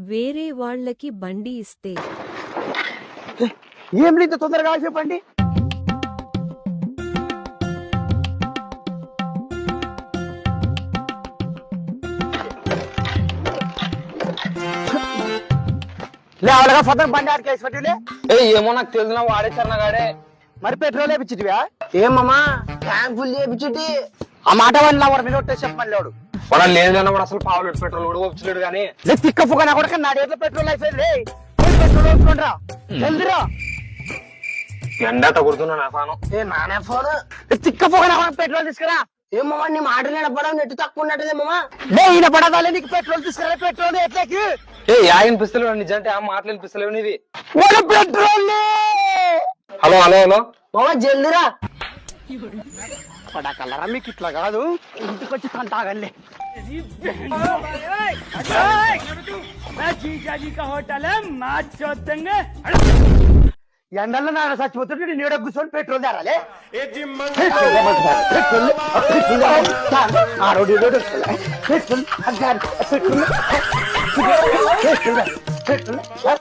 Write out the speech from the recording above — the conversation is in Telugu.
వేరే వాళ్ళకి బండి ఇస్తే ఏం లేదు తొందరగా చెప్పండి. లేవలగా ఫోటోలు బండి ఆడికేసి పట్టిలే. ఏమో నాకు తెలిసిన వాడే చరణగాడే. మరి పెట్రోల్ వేపించిటివా? ఏమమ్మా ట్యాంక్ ఫుల్ చేయించుటి. ఆ మాట వల్ల వాడు మీద ఒట్టేసి చెప్పమని లేడు. వాడు లేదన్న వాడు అసలు పావులేడు పెట్రోల్ కూడా వచ్చలేడు కానీ తిక్క ఫుగా కూడా నాడేట్లో పెట్రోల్ అయిపోయింది. పెట్రోల్ వేసుకుంటారా ఎందురా ఎండ తగులుతున్నా నా ఫాను. నానే ఫోన్ తిక్క ఫుగా పెట్రోల్ తీసుకురా. ఏమమ్మా నీ మాట నిలబడడం నెట్టు తక్కువ ఉన్నట్టుదేమమ్మా. ఈయన పడదాలే నీకు పెట్రోల్ తీసుకురా. పెట్రోల్ ఎట్లకి వినిపిస్తలేవు నిజంటే ఆ మాటలు వినిపిస్తలేవు నీవి. పెట్రోల్ హలో హలో హలో బాబా జల్దిరా పడకలరా. మీకు ఇట్లా కాదు, ఇంటికి వచ్చి తంటాగలే. ఎండల్లో నాన్న చచ్చిపోతుంటే నీడ కూర్చొని పెట్రోల్ తేరాలే. పెట్రోల్